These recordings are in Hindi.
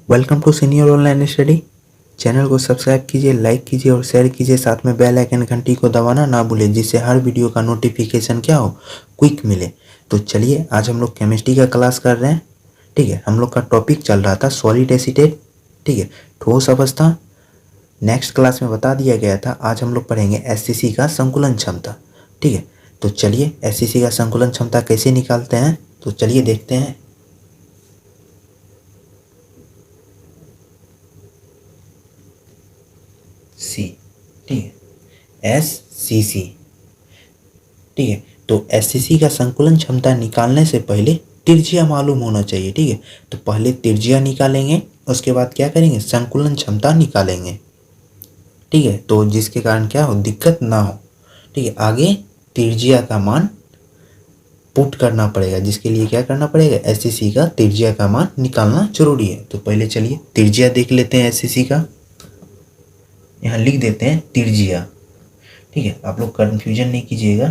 Welcome to senior online study. Channel को सब्सक्राइब कीजिए, लाइक कीजिए और शेयर कीजिए। साथ में बेल आइकन घंटी को दबाना ना भूलें, जिससे हर वीडियो का नोटिफिकेशन क्या हो, क्विक मिले। तो चलिए आज हम लोग केमिस्ट्री का क्लास कर रहे हैं। ठीक है, हम लोग का टॉपिक चल रहा था सॉलिड एसीटेट। ठीक है, ठोस अवस्था। नेक्स्ट क्लास में बता दिया गया था। आज हम लोग पढ़ेंगे एससीसी का संकुलन क्षमता। ठीक है, तो चलिए एससीसी का संकुलन क्षमता कैसे निकालते हैं, तो चलिए देखते हैं। सी, ठीक है, एस सी सी। ठीक है, तो एससीसी का संकुलन क्षमता निकालने से पहले त्रिज्या मालूम होना चाहिए। ठीक है, तो पहले त्रिज्या निकालेंगे, उसके बाद क्या करेंगे, संकुलन क्षमता निकालेंगे। ठीक है, तो जिसके कारण क्या हो, दिक्कत ना हो। ठीक है, आगे त्रिज्या का मान पुट करना पड़ेगा, जिसके लिए क्या करना पड़ेगा, एससीसी का त्रिज्या का मान निकालना जरूरी है। तो पहले चलिए त्रिज्या देख लेते हैं एससीसी का। यहाँ लिख देते हैं त्रिज्या। ठीक है, आप लोग कंफ्यूजन नहीं कीजिएगा,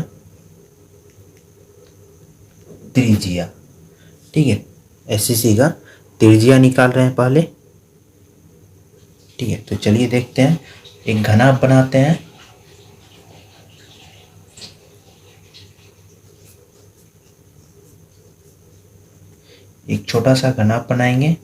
त्रिज्या। ठीक है, एससीसी का त्रिज्या निकाल रहे हैं पहले। ठीक है, तो चलिए देखते हैं। एक घनाभ बनाते हैं। एक छोटा सा घनाभ बनाएंगे।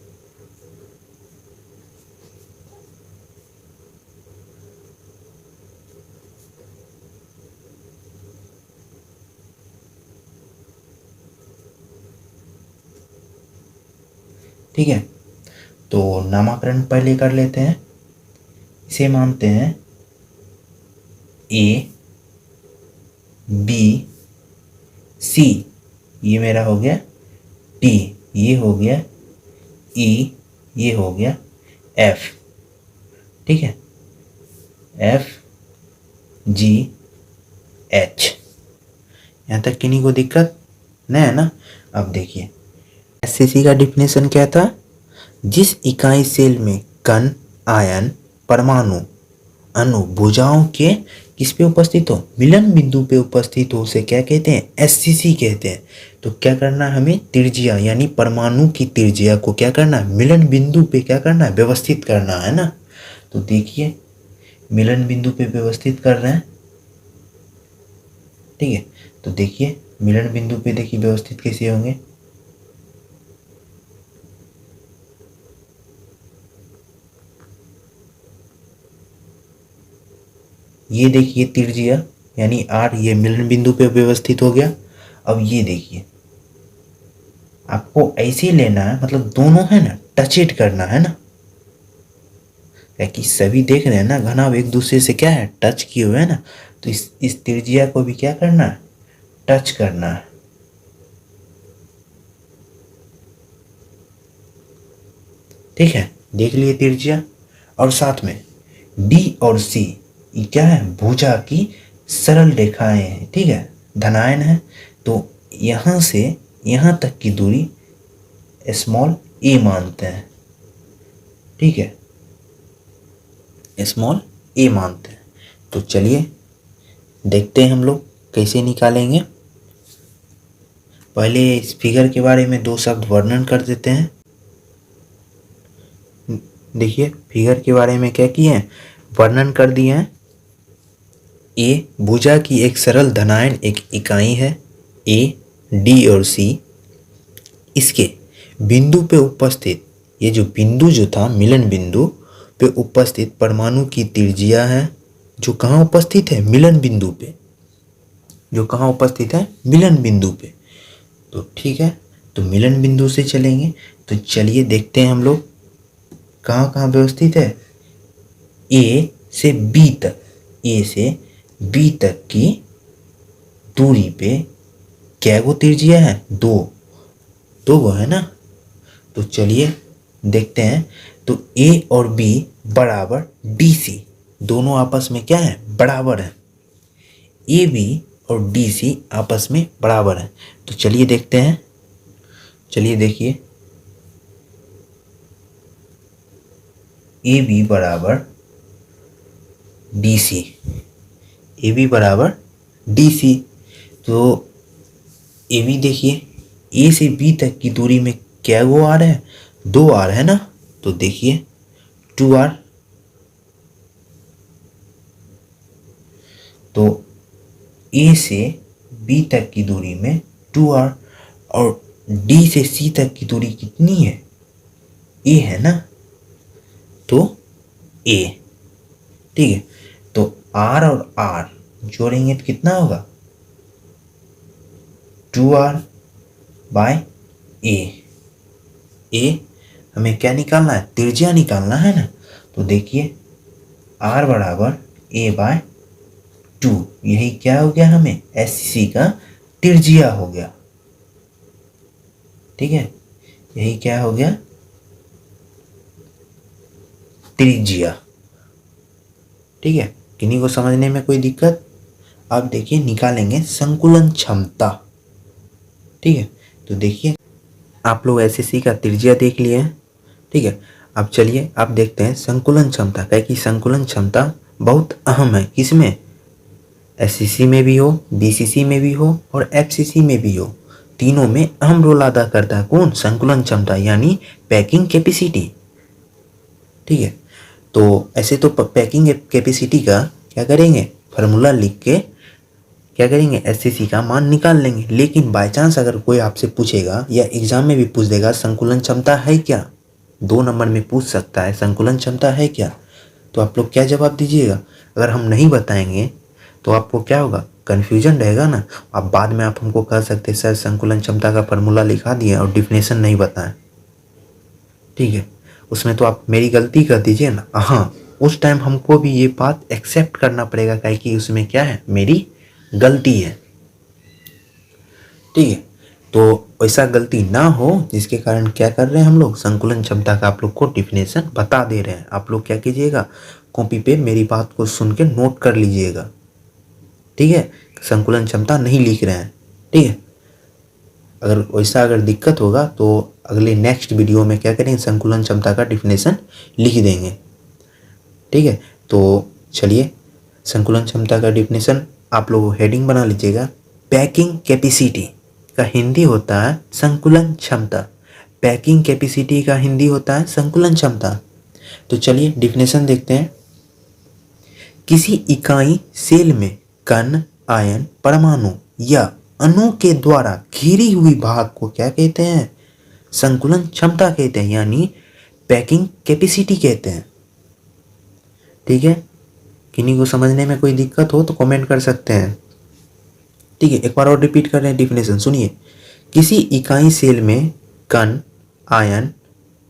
ठीक है, तो नामकरण पहले कर लेते हैं। इसे मानते हैं ए बी सी, ये मेरा हो गया टी, ये हो गया ई, ये हो गया एफ। ठीक है, एफ जी एच। यहाँ तक किन्हीं को दिक्कत नहीं है ना। अब देखिए एससीसी का डिफिनेशन क्या था, जिस इकाई सेल में कण, आयन, परमाणु, अणु भुजाओं के किस पे उपस्थित हो, मिलन बिंदु पे उपस्थित हो, उसे क्या कहते हैं, एससीसी कहते हैं। तो क्या करना है हमें, त्रिज्या यानी परमाणु की त्रिज्या को क्या करना है, मिलन बिंदु पे क्या करना है, व्यवस्थित करना है ना। तो देखिए मिलन बिंदु पे व्यवस्थित कर रहे हैं। ठीक है, तो देखिए मिलन बिंदु पे देखिए व्यवस्थित कैसे होंगे। ये देखिए त्रिज्या यानी आर, ये मिलन बिंदु पे व्यवस्थित हो गया। अब ये देखिए आपको ऐसे लेना है, मतलब दोनों है ना टच करना है ना, कि सभी देख रहे हैं ना घनाभ एक दूसरे से क्या है, टच किए हुए है ना। तो इस त्रिज्या को भी क्या करना है, टच करना है। ठीक है, देख लिए त्रिज्या। और साथ में डी और सी, ये क्या है, भुजा की सरल रेखाएं हैं। ठीक है, धनायन है। तो यहां से यहां तक की दूरी स्मॉल ए मानते हैं। ठीक है, स्मॉल ए मानते हैं। तो चलिए देखते हैं हम लोग कैसे निकालेंगे। पहले इस फिगर के बारे में दो शब्द वर्णन कर देते हैं। देखिए फिगर के बारे में क्या किए हैं, वर्णन कर दिए हैं। ए भुजा की एक सरल धनायन एक इकाई है, ए डी और सी। इसके बिंदु पे उपस्थित, ये जो बिंदु जो था मिलन बिंदु पे उपस्थित परमाणु की त्रिज्या है, जो कहाँ उपस्थित है, मिलन बिंदु पे, जो कहाँ उपस्थित है, मिलन बिंदु पे। तो ठीक है, तो मिलन बिंदु से चलेंगे। तो चलिए देखते हैं हम लोग कहाँ कहाँ व्यवस्थित है। ए से बी तक, ए से बी तक की दूरी पे क्या गो त्रिज्या है, दो गो है ना। तो चलिए देखते हैं। तो ए और बी बराबर डी सी, दोनों आपस में क्या है, बराबर है। ए बी और डी सी आपस में बराबर है। तो चलिए देखते हैं। चलिए देखिए ए बी बराबर डी सी, ए बी बराबर डी सी। तो ए बी देखिए, ए से बी तक की दूरी में क्या गो आर है, 2 आर है ना। तो देखिए 2r, तो A से B तक की दूरी में 2r, और D से C तक की दूरी कितनी है? A है ना, तो A। ठीक है, तो R और R जोड़ेंगे तो कितना होगा? 2r bye A। A हमें क्या निकालना है? त्रिज्या निकालना है ना। तो देखिए R बराबर A बाय 2, यही क्या हो गया? हमें SCC का त्रिज्या हो गया। ठीक है, यही क्या हो गया? त्रिज्या। ठीक है, किन्हीं को समझने में कोई दिक्कत? अब देखिए निकालेंगे संकुलन क्षमता। ठीक है, तो देखिए आप लोग SCC का त्रिज्या देख लिए हैं। ठीक है, अब चलिए आप देखते हैं संकुलन क्षमता का, कि संकुलन क्षमता बहुत अहम है। किसमें? SCC में भी हो, BCC में भी हो और FCC में भी हो, तीनों में अहम रोल अदा करता है। कौन? संकुलन क्षमता, यानी पैकिंग कैपेसिटी। ठीक है, तो ऐसे तो पैकिंग कैपेसिटी का क्या करेंगे? फार्मूला लिख के क्या करेंगे? SCC का मान निकाल लेंगे। लेकिन बाय चांस अगर कोई आपसे पूछेगा या एग्जाम में भी पूछ देगा संकुलन क्षमता है क्या, 2 नंबर में पूछ सकता है संकुलन क्षमता है क्या, तो आप लोग क्या जवाब दीजिएगा? अगर हम नहीं बताएंगे तो आपको क्या होगा? कन्फ्यूजन रहेगा ना। अब बाद में आप हमको कह सकते हैं सर संकुलन क्षमता का फार्मूला लिखा दिए और डिफिनेशन नहीं बताएं। ठीक है, उसमें तो आप मेरी गलती कर दीजिए ना। हाँ, उस टाइम हमको भी ये बात एक्सेप्ट करना पड़ेगा, काहे कि उसमें क्या है? मेरी गलती है। ठीक है, तो ऐसा गलती ना हो जिसके कारण क्या कर रहे हैं हम लोग? संकुलन क्षमता का आप लोग को डिफिनेशन बता दे रहे हैं। आप लोग क्या कीजिएगा? कॉपी पे मेरी बात को सुन के नोट कर लीजिएगा। ठीक है, संकुलन क्षमता नहीं लिख रहे हैं। ठीक है, अगर वैसा दिक्कत होगा तो अगले नेक्स्ट वीडियो में क्या करेंगे? संकुलन क्षमता का डिफिनेशन लिख देंगे। ठीक है, तो चलिए संकुलन क्षमता का डिफिनेशन आप लोग हेडिंग बना लीजिएगा। पैकिंग कैपेसिटी का हिंदी होता है संकुलन क्षमता। पैकिंग कैपेसिटी का हिंदी होता है संकुलन क्षमता। तो चलिए डिफिनेशन देखते हैं। किसी इकाई सेल में कण, आयन, परमाणु या अणु के द्वारा घिरी हुई भाग को क्या कहते हैं? संकुलन क्षमता कहते हैं, यानी पैकिंग कैपेसिटी कहते हैं। ठीक है, किन्हीं को समझने में कोई दिक्कत हो तो कमेंट कर सकते हैं। ठीक है, एक बार और रिपीट कर रहे हैं डिफिनेशन, सुनिए। किसी इकाई सेल में कण, आयन,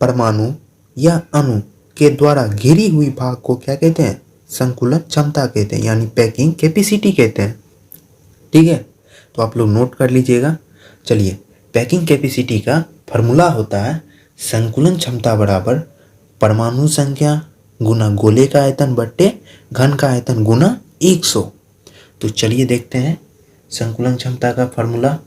परमाणु या अणु के द्वारा घिरी हुई भाग को क्या कहते हैं? संकुलन क्षमता कहते हैं, यानी पैकिंग कैपेसिटी कहते हैं। ठीक है, तो आप लोग नोट कर लीजिएगा। चलिए, पैकिंग कैपेसिटी का फॉर्मूला होता है संकुलन क्षमता बराबर परमाणु संख्या गुना गोले का आयतन बट्टे घन का आयतन गुना 100। तो चलिए देखते हैं संकुलन क्षमता का फॉर्मूला।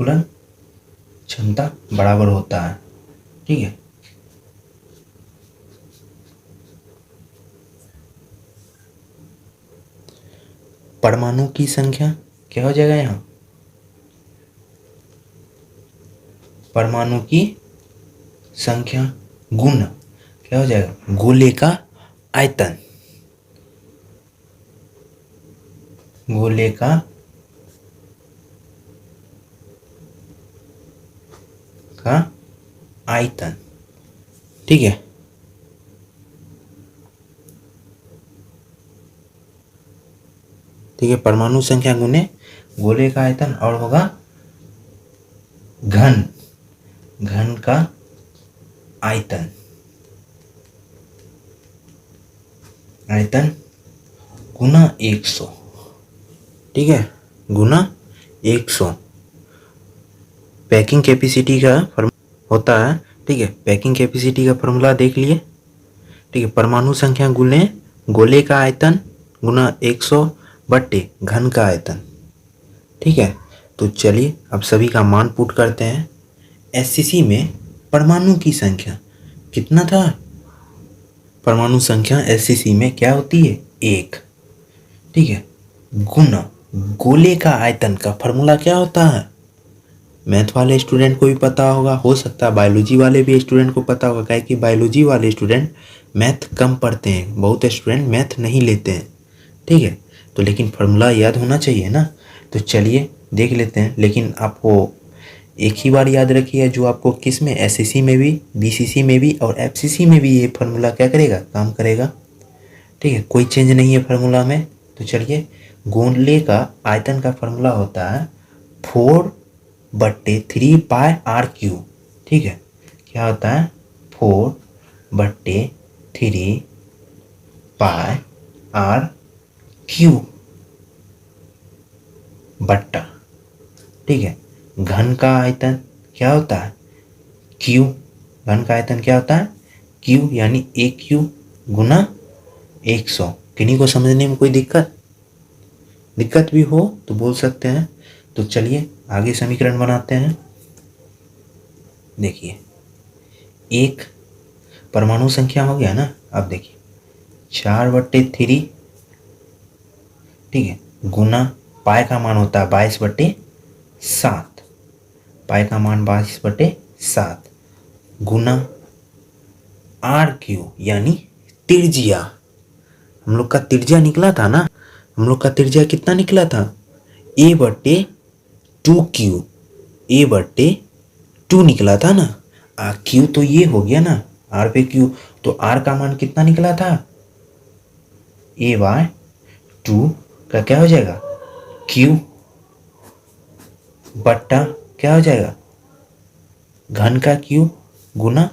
संकुलन क्षमता बराबर होता है, ठीक है, परमाणु की संख्या क्या हो जाएगा? यहाँ परमाणु की संख्या गुना क्या हो जाएगा? गोले का आयतन। गोले का आयतन। ठीक है, ठीक है, परमाणु संख्या गुने गोले का आयतन और होगा घन, घन का आयतन, आयतन गुना 100। ठीक है, गुना 100 पैकिंग कैपेसिटी का होता है। ठीक है, पैकिंग कैपेसिटी का फॉर्मूला देख लिए। ठीक है, परमाणु संख्या गुने गोले का आयतन गुना 100 बट्टे घन का आयतन। ठीक है, तो चलिए अब सभी का मान पुट करते हैं। SCC में परमाणु की संख्या कितना था? परमाणु संख्या SCC में क्या होती है? 1, ठीक है, गुना गोले का आयतन का फॉर्मूला क्या होता है? मैथ वाले स्टूडेंट को भी पता होगा, हो सकता है बायोलॉजी वाले भी स्टूडेंट को पता होगा, क्या कि बायोलॉजी वाले स्टूडेंट मैथ कम पढ़ते हैं, बहुत स्टूडेंट मैथ नहीं लेते हैं, ठीक है। तो लेकिन फार्मूला याद होना चाहिए ना। तो चलिए देख लेते हैं, लेकिन आपको एक ही बार याद रखिए, जो आपको किस में, एसएससी में भी, बीसीसी में भी और एफसीसी में भी ये फार्मूला क्या करेगा, काम करेगा, ठीक है, कोई चेंज नहीं है फार्मूला में। तो चलिए, गोले का आयतन का फार्मूला होता है 4/3 पाई आर क्यू, ठीक है, क्या होता है 4/3 पाई आर क्यू बट्टा, ठीक है, घन का आयतन क्या होता है क्यू, घन का आयतन क्या होता है क्यू, यानी एक क्यू गुना 100। किन्हीं को समझने में कोई दिक्कत भी हो तो बोल सकते हैं। तो चलिए आगे समीकरण बनाते हैं। देखिए, एक परमाणु संख्या हो गया ना। अब देखिए 4/3, ठीक है, गुना पाई का मान होता है 22/7, पाई का मान 22/7 गुना आर क्यू, यानी त्रिज्या, हम लोग का त्रिज्या निकला था ना, हम लोग का त्रिज्या कितना निकला था, a/2 a/2 निकला था ना। क्यू तो ये हो गया ना, आर पे क्यू, तो आर का मान कितना निकला था, a/2 का क्या हो जाएगा क्यू बट्टा क्या हो जाएगा घन का क्यू गुना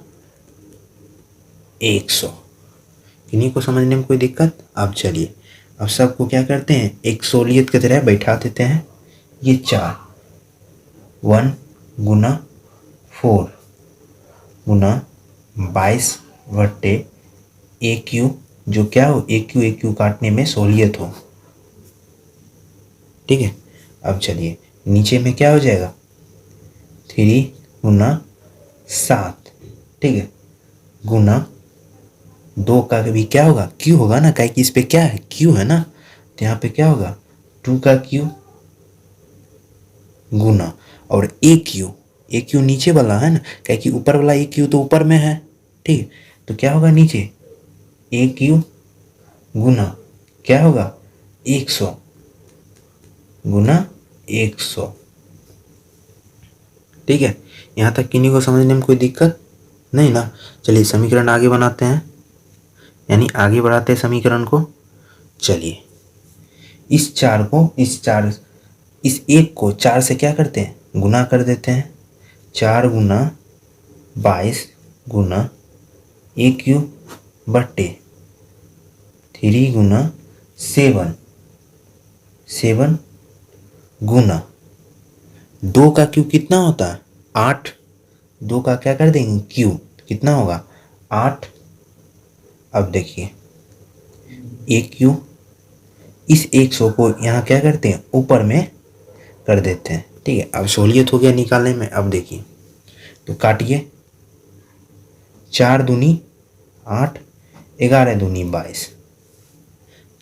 100। इन्हीं को समझने में कोई दिक्कत? अब चलिए, अब सबको क्या करते हैं, एक सोलियत की तरह बैठा देते हैं। ये 1 गुना 4 गुना 22/AQ, जो क्या हो, AQ काटने में सोलियत हो, ठीक है। अब चलिए, नीचे में क्या हो जाएगा 3 गुना 7, ठीक है, गुना 2 का भी क्या होगा क्यू होगा ना, क्या कि इस पे क्या है क्यू है ना, तो यहाँ पे क्या होगा 2 का क्यू गुना, और ए क्यू नीचे वाला है ना, क्या कि ऊपर वाला ए क्यू तो ऊपर में है, ठीक, तो क्या होगा नीचे ए क्यू गुना क्या होगा 100 गुना 100, ठीक है। यहाँ तक किन्हीं को समझने में कोई दिक्कत नहीं ना। चलिए समीकरण आगे बनाते हैं, यानी आगे बढ़ाते हैं समीकरण को। चलिए, इस एक को 4 से क्या करते हैं, गुना कर देते हैं। 4 गुना 22 गुना AQ बट्टे 3 गुना 7 गुना 2 का क्यू कितना होता है 8, 2 का क्या कर देंगे क्यू, कितना होगा 8। अब देखिए AQ, इस 100 को यहाँ क्या करते हैं ऊपर में कर देते हैं, ठीक है। अब सहूलियत हो गया निकालने में। अब देखिए, तो काटिए, 4 दूनी 8, 11 दूनी 22,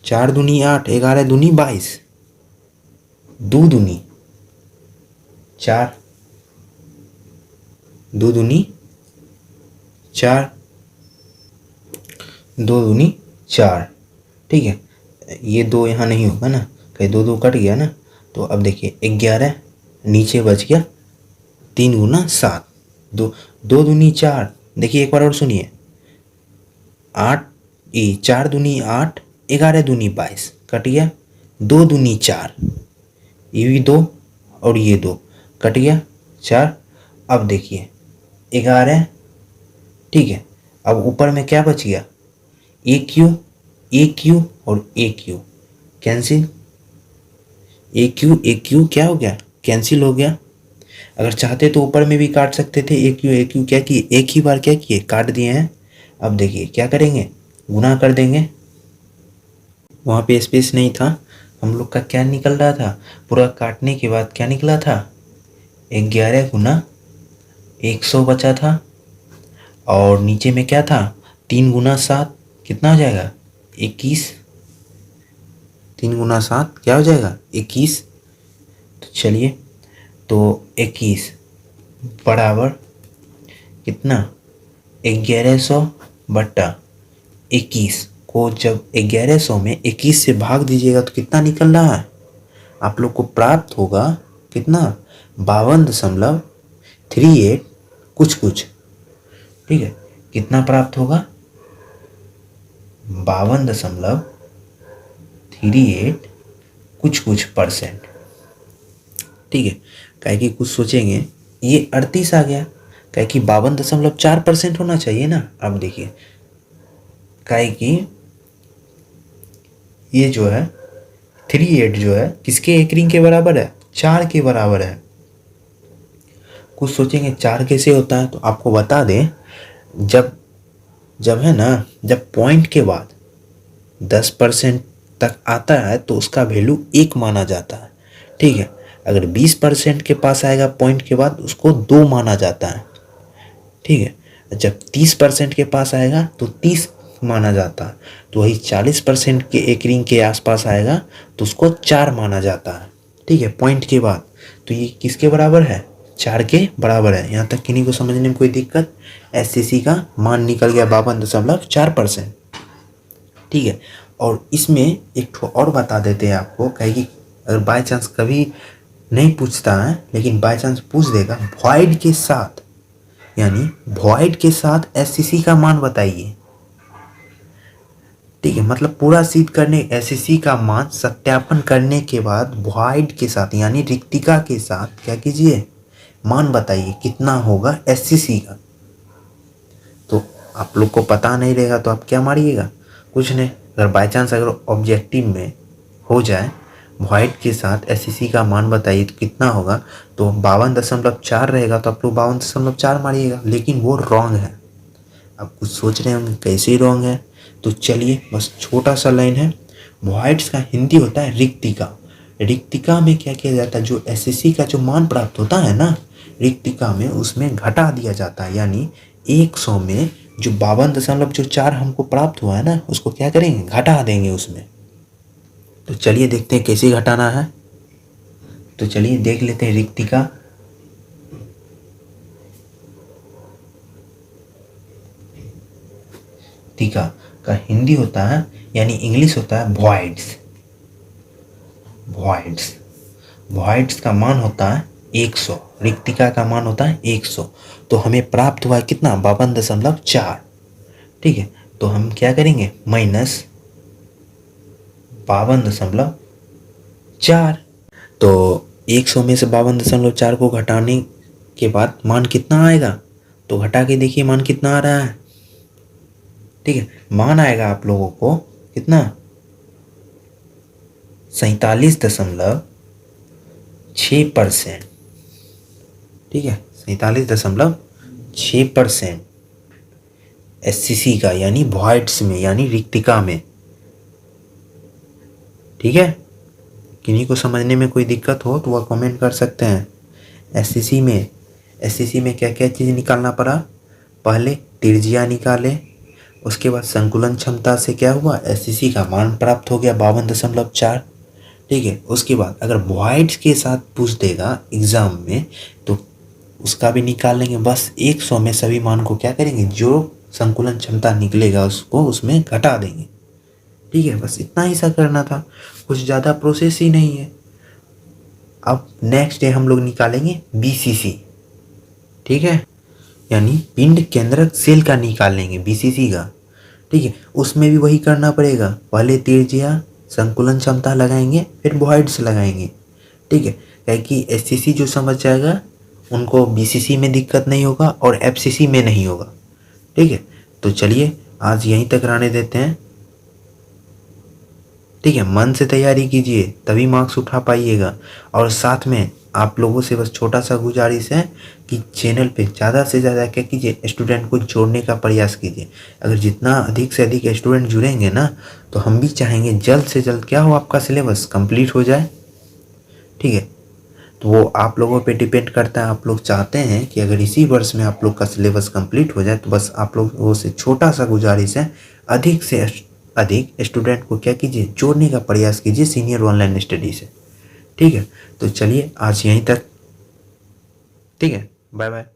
4 दूनी 8, 11 दूनी 22, 2 दूनी 4, 2 दूनी 4, 2 दूनी 4, ठीक है। ये 2 यहाँ नहीं होगा ना, कहीं 2 कट गया ना। तो अब देखिए 11 नीचे बच गया 3 गुना 7, 2 दूनी 4, देखिए एक बार और सुनिए, 4 दूनी 8, 11 दूनी 22 कट गया, 2 दूनी 4, ये भी 2 और ये 2 कट गया 4। अब देखिए 11, ठीक है, अब ऊपर में क्या बच गया AQ और AQ कैंसिल, AQ क्या हो गया कैंसिल हो गया। अगर चाहते तो ऊपर में भी काट सकते थे, AQ क्या किए एक ही बार क्या किए काट दिए हैं। अब देखिए क्या करेंगे, गुना कर देंगे, वहाँ पे स्पेस नहीं था, हम लोग का क्या निकल रहा था पूरा काटने के बाद क्या निकला था 11 गुना 100 बचा था, और नीचे में क्या था 3 गुना 7 कितना हो जाएगा 21, 3 गुना 7 क्या हो जाएगा 21। तो चलिए, तो 21 बराबर कितना 1100 बट्टा 21 को जब 1100 में 21 से भाग दीजिएगा तो कितना निकल रहा है, आप लोग को प्राप्त होगा कितना 52.38 कुछ कुछ। ठीक है, कितना प्राप्त होगा 52.38 कुछ कुछ %। ठीक है, काहे कि कुछ सोचेंगे ये 38 आ गया, काहे कि 52.4% होना चाहिए ना। अब देखिए, काहे कि ये जो है 38 जो है किसके एक रिंग के बराबर है, 4 के बराबर है। कुछ सोचेंगे 4 कैसे होता है, तो आपको बता दें, जब है ना, जब पॉइंट के बाद 10% तक आता है तो उसका वैल्यू 1 माना जाता है। ठीक है, अगर 20% के पास आएगा पॉइंट के बाद उसको 2 माना जाता है। ठीक है, जब 30% के पास आएगा तो 30 माना जाता है। तो वही 40% के एक रिंग के आसपास आएगा तो उसको 4 माना जाता है। ठीक है, पॉइंट के बाद। तो ये किसके बराबर है, 4 के बराबर है। यहाँ तक किन्हीं को समझने में कोई दिक्कत। SCC का मान निकल गया 52.4%। ठीक है, और इसमें एक ठो और बता देते हैं आपको, कहे कि अगर बाय चांस कभी नहीं पूछता है लेकिन बाय चांस पूछ देगा, वॉइड के साथ, यानी वॉइड के साथ SCC का मान बताइए। ठीक है, मतलब पूरा सिद्ध करने SCC का मान सत्यापन करने के बाद वॉइड के साथ यानी रिक्तिका के साथ क्या कीजिए, मान बताइए कितना होगा SCC का। तो आप लोग को पता नहीं रहेगा तो आप क्या मारिएगा, कुछ नहीं। अगर बाय चांस अगर ऑब्जेक्टिव में हो जाए वॉइड के साथ SCC का मान बताइए तो कितना होगा, तो 52.4 रहेगा, तो आप लोग 52.4 मारिएगा, लेकिन वो रॉन्ग है। आप कुछ सोच रहे होंगे कैसे रॉन्ग है, तो चलिए बस छोटा सा लाइन है। वॉइड्स का हिंदी होता है रिक्तिका। रिक्तिका में क्या किया जाता है, जो SCC का जो मान प्राप्त होता है ना रिक्तिका में, उसमें घटा दिया जाता है। यानी 100 में जो 52.4 हमको प्राप्त हुआ है ना, उसको क्या करेंगे, घटा देंगे उसमें। तो चलिए देखते हैं कैसे घटाना है। तो चलिए देख लेते हैं रिक्तिका। रिक्तिका का हिंदी होता है, यानी इंग्लिश होता है वॉइड्स। वॉइड्स वॉइड्स का मान होता है 100, रिक्तिका का मान होता है 100। तो हमें प्राप्त हुआ है कितना 52.4। ठीक है, तो हम क्या करेंगे, माइनस 52.4। तो 100 में से 52.4 को घटाने के बाद मान कितना आएगा, तो घटा के देखिए मान कितना आ रहा है। ठीक है, मान आएगा आप लोगों को कितना 47.6%। ठीक है, 47.6% SCC का, यानी वॉइड्स में, यानी रिक्तिका में। ठीक है, किन्हीं को समझने में कोई दिक्कत हो तो वह कमेंट कर सकते हैं। SCC में क्या क्या चीज़ निकालना पड़ा, पहले त्रिज्या निकाले, उसके बाद संकुलन क्षमता से क्या हुआ, SCC का मान प्राप्त हो गया 52.4। ठीक है, उसके बाद अगर वॉइड्स के साथ पूछ देगा एग्जाम में तो उसका भी निकाल लेंगे। बस 100 में सभी मान को क्या करेंगे, जो संकुलन क्षमता निकलेगा उसको उसमें घटा देंगे। ठीक है, बस इतना ही सा करना था, कुछ ज़्यादा प्रोसेस ही नहीं है। अब नेक्स्ट डे हम लोग निकालेंगे BCC। ठीक है, यानी पिंड केंद्रक सेल का निकाल लेंगे BCC का। ठीक है, उसमें भी वही करना पड़ेगा, पहले त्रिज्या संकुलन क्षमता लगाएंगे फिर वॉइड्स लगाएंगे। ठीक है, क्या कि SCC जो समझ जाएगा उनको BCC में दिक्कत नहीं होगा और FCC में नहीं होगा। ठीक है, तो चलिए आज यहीं तक रहने देते हैं। ठीक है, मन से तैयारी कीजिए तभी मार्क्स उठा पाइएगा। और साथ में आप लोगों से बस छोटा सा गुजारिश है कि चैनल पे ज़्यादा से ज़्यादा क्या कीजिए, स्टूडेंट को जोड़ने का प्रयास कीजिए। अगर जितना अधिक से अधिक स्टूडेंट जुड़ेंगे ना तो हम भी चाहेंगे जल्द से जल्द क्या हो, आपका सिलेबस कंप्लीट हो जाए। ठीक है, तो वो आप लोगों पे डिपेंड करता है। आप लोग चाहते हैं कि अगर इसी वर्ष में आप लोग का सिलेबस कंप्लीट हो जाए तो बस आप लोगों से छोटा सा गुजारिश है, अधिक से अधिक स्टूडेंट को क्या कीजिए, जोड़ने का प्रयास कीजिए सीनियर ऑनलाइन स्टडी से। ठीक है, तो चलिए आज यहीं तक। ठीक है, बाय बाय।